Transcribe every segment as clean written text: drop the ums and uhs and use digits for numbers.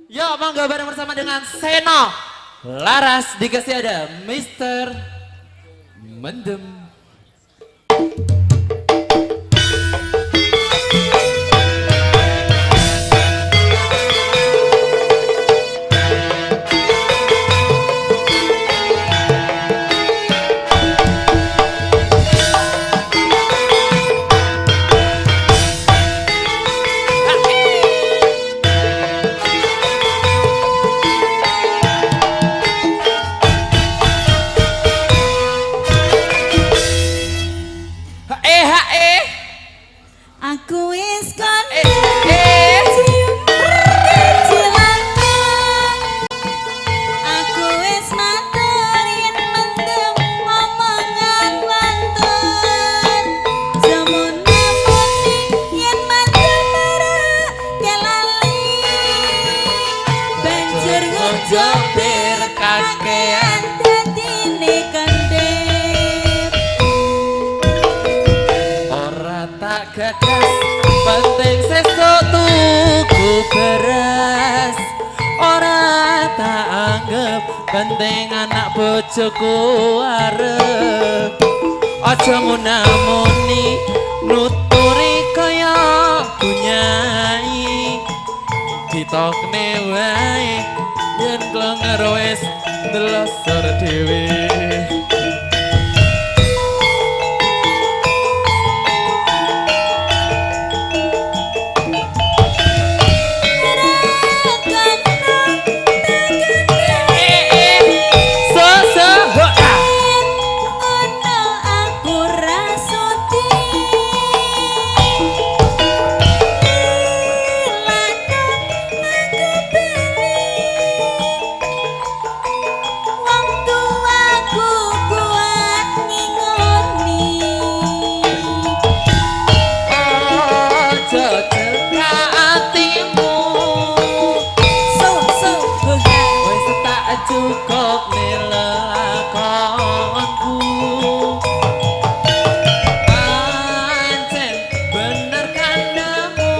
Yo, monggo bareng bersama dengan Seno Laras, dikasih ada Mister Mendem. Aku wis kon cium kecilanku. Aku wis matur yen mendem omongan wonten. Semono muni yen mendem marah kelali. Banjur ngejobir kakean dadine kendhep. ora tak gagas, penting sesuk tuku beras. Ora tak anggap penting anak bojoku arep. Aja munamuni nuturi kaya bunyai. Ditokne wae yen klenger wis ndelosor dhewe. Cukup nelakonku pancen bener kandangmu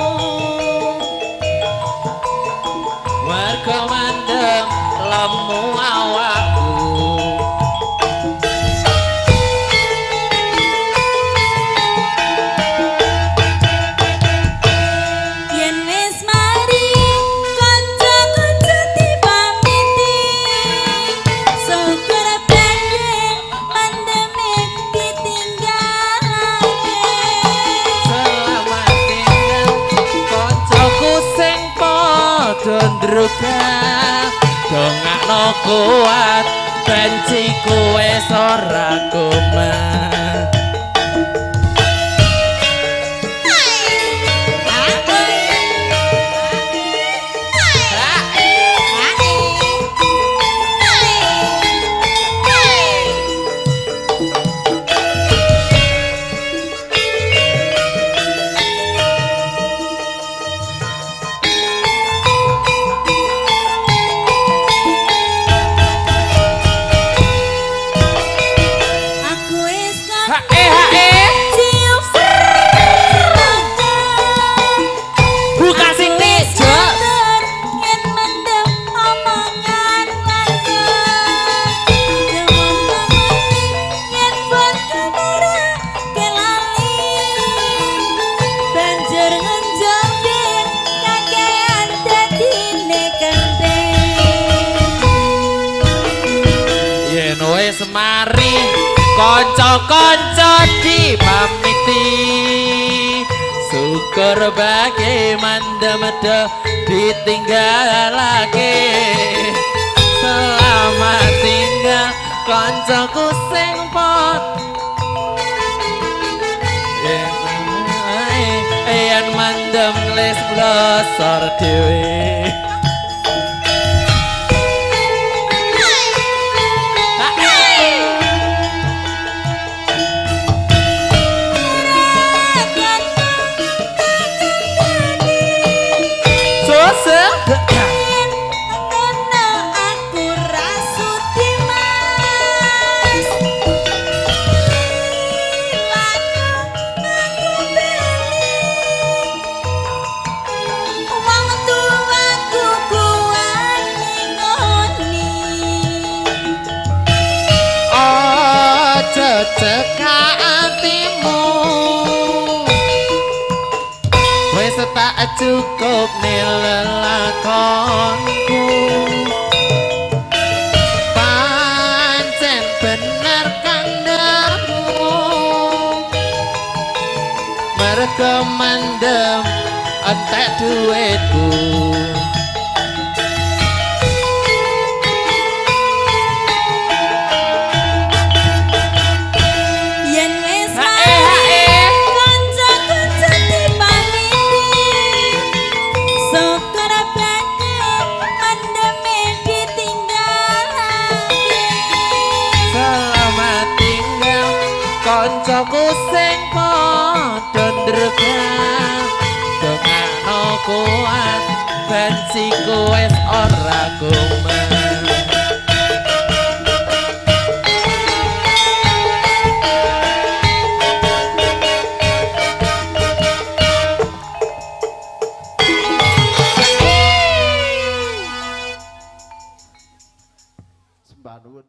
warga mandem lemu awakku. Yen wis mari kanca-kanca dipamiti, syukur pengen mandeme ditinggalake. Selamat tinggal koncoku sing padha ndruga, dongakno kuat benciku wis ora kumat. Aku wis cium Buka sing tejo. yen mendem omongan wonten. Semono muni yen boten marah kelali. Banjur ngenjobir kakean dadine kendhep. Yen wis mari kanca-kanca dipamiti, syukur bagi mandem ditinggalake. Selamat tinggal kancaku sing pot yen mandem les blosor dhewe. Ngono aku rasuti mas. Laku aku beli. Wong tua cukup nih lelakonku. Pancen bener kandangmu, mergo mandem entek duitku. Yen wis mari kanca-kanca dipamiti, syukur banget mendeme ditinggalake. Selamat tinggal koncoku sing padha ndregan, dongakno kuat ben siku wis ora kuman. Sembah nuwun.